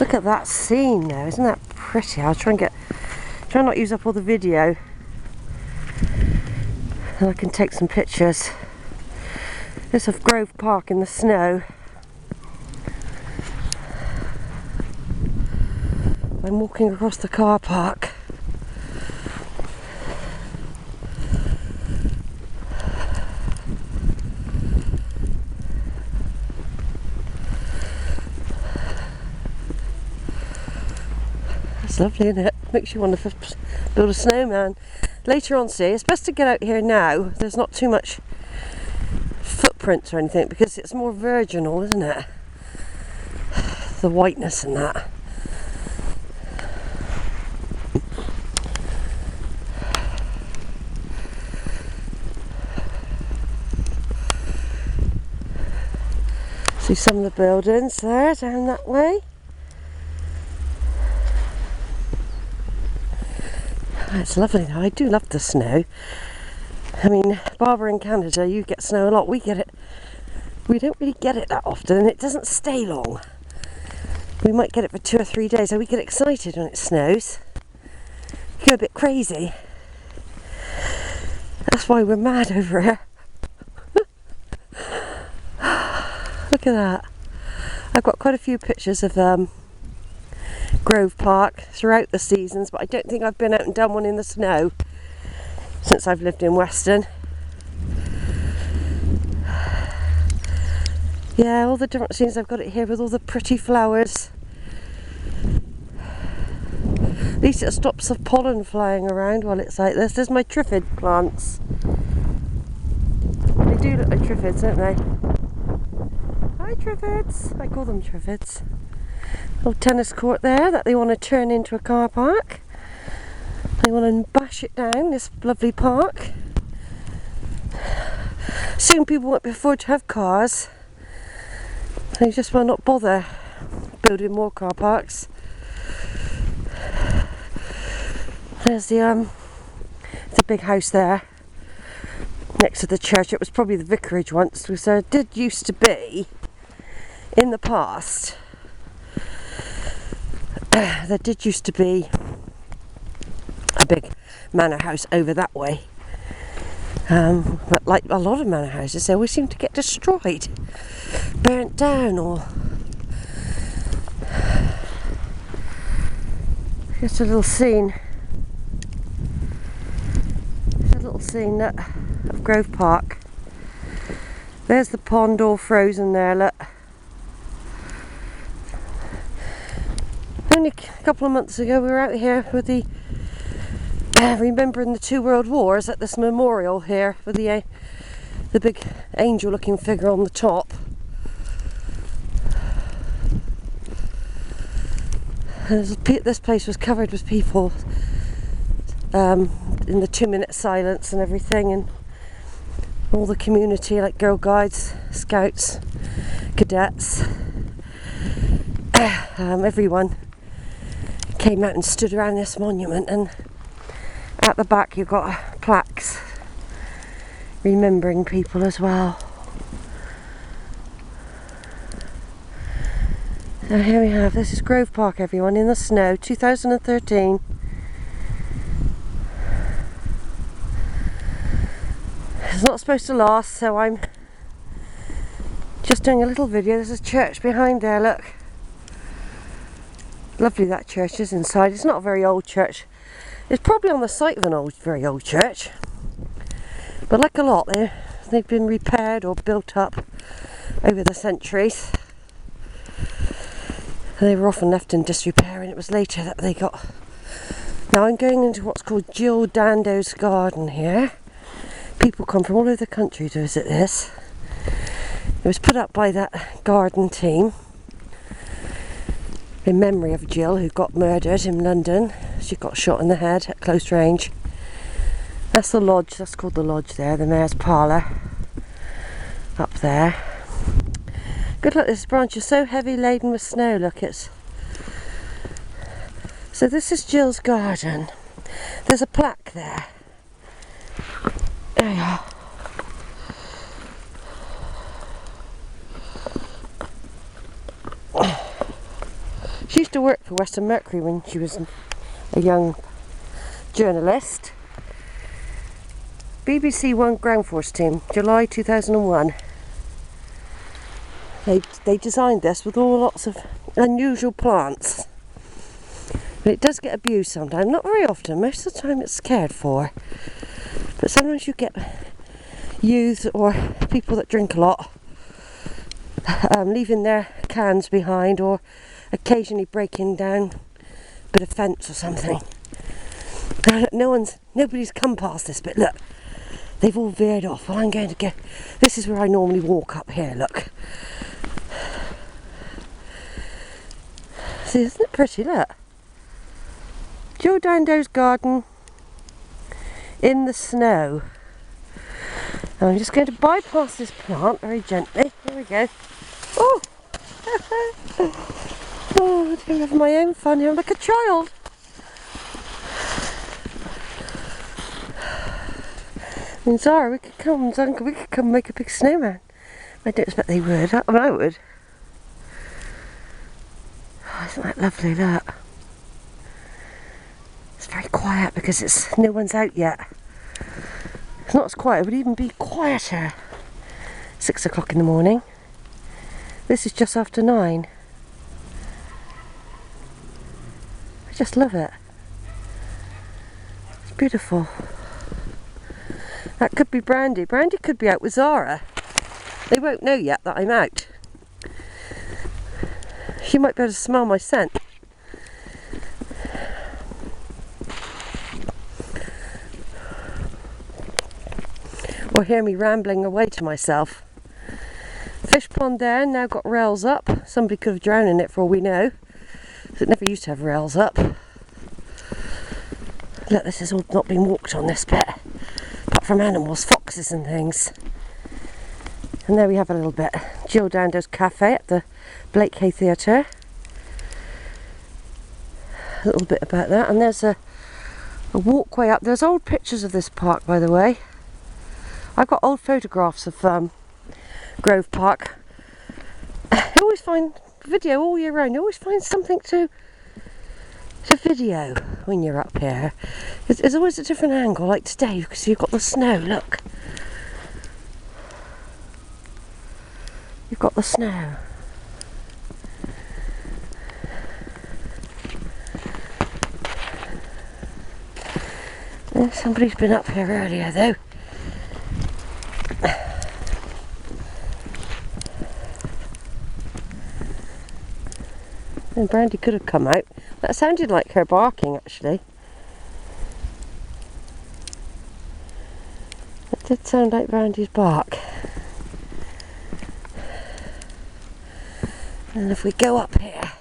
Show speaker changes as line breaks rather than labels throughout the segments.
Look at that scene though, isn't that pretty? I'll try not to use up all the video. And I can take some pictures. This is Grove Park in the snow. I'm walking across the car park. That's lovely, isn't it? Makes you want to build a snowman. Later on, see, it's best to get out here now. There's not too much footprints or anything because it's more virginal, isn't it? The whiteness and that. See some of the buildings there down that way. It's lovely though. I do love the snow. I mean, Barbara in Canada, you get snow a lot. We get it. We don't really get it that often, and it doesn't stay long. We might get it for 2 or 3 days, and we get excited when it snows. You go a bit crazy. That's why we're mad over it. Look at that. I've got quite a few pictures of Grove Park throughout the seasons, but I don't think I've been out and done one in the snow since I've lived in Weston. Yeah, all the different scenes. I've got it here with all the pretty flowers. At least it stops the pollen flying around while it's like this. There's my triffid plants. They do look like triffids, don't they? Hi triffids! I call them triffids. Little tennis court there that they want to turn into a car park. They want to bash it down, this lovely park. Soon people won't be afford to have cars. They just will not bother building more car parks. There's the big house there next to the church. It was probably the vicarage once, because there did used to be, in the past, there did used to be a big manor house over that way. But like a lot of manor houses, they always seem to get destroyed, burnt down, or just a little scene. Just a little scene of Grove Park. There's the pond all frozen there, look. Only a couple of months ago we were out here with the remembering the 2 world wars at this memorial here with the big angel looking figure on the top. This place was covered with people in the 2-minute silence and everything, and all the community, like Girl Guides, Scouts, Cadets, everyone came out and stood around this monument, and at the back you've got plaques remembering people as well. So here we have, this is Grove Park, everyone, in the snow, 2013. It's not supposed to last, so I'm just doing a little video. There's a church behind there, look. Lovely that church is inside. It's not a very old church. It's probably on the site of an very old church. But like a lot, they've been repaired or built up over the centuries. They were often left in disrepair, and it was later that they got... Now I'm going into what's called Jill Dando's garden here. People come from all over the country to visit this. It was put up by that garden team in memory of Jill, who got murdered in London. She got shot in the head at close range. That's the lodge, that's called the lodge there, the mayor's parlour up there. Good luck, this branch is so heavy laden with snow, look, it's... So this is Jill's garden. There's a plaque there. There you are. She used to work for Western Mercury when she was a young journalist. BBC One Ground Force Team, July 2001. They designed this with all lots of unusual plants. But it does get abused sometimes, not very often, most of the time it's cared for. But sometimes you get youth or people that drink a lot leaving their cans behind, or occasionally breaking down a bit of fence or something. Nobody's come past this bit, look. They've all veered off. Well, I'm going to go. This is where I normally walk up here, look. See, isn't it pretty, look? Jill Dando's garden in the snow. And I'm just going to bypass this plant very gently. Here we go. Oh! Oh, I'm having my own fun here. I'm like a child. And Zara, we could come make a big snowman. I don't expect they would. I mean, I would. Oh, isn't that lovely, look. It's very quiet because no one's out yet. It's not as quiet, it would even be quieter. 6 o'clock in the morning. This is just after 9. I just love it. It's beautiful. That could be Brandy. Brandy could be out with Zara. They won't know yet that I'm out. She might be able to smell my scent. Or hear me rambling away to myself. Fish pond there, now got rails up. Somebody could have drowned in it for all we know. It never used to have rails up. Look, this has all not been walked on, this bit. Apart from animals, foxes and things. And there we have a little bit. Jill Dando's cafe at the Blake Hay Theatre. A little bit about that. And there's a walkway up. There's old pictures of this park, by the way. I've got old photographs of Grove Park. You always find video all year round. You always find something to video when you're up here. It's always a different angle, like today, because you've got the snow. Look, you've got the snow. Somebody's been up here earlier, though. And Brandy could have come out. That sounded like her barking, actually. It did sound like Brandy's bark. And if we go up here,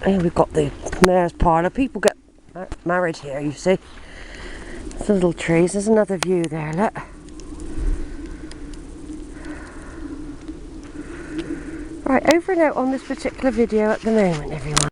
and we've got the mayor's parlour. People get married here, you see. The little trees. There's another view there, look. Right, over and out on this particular video at the moment, everyone.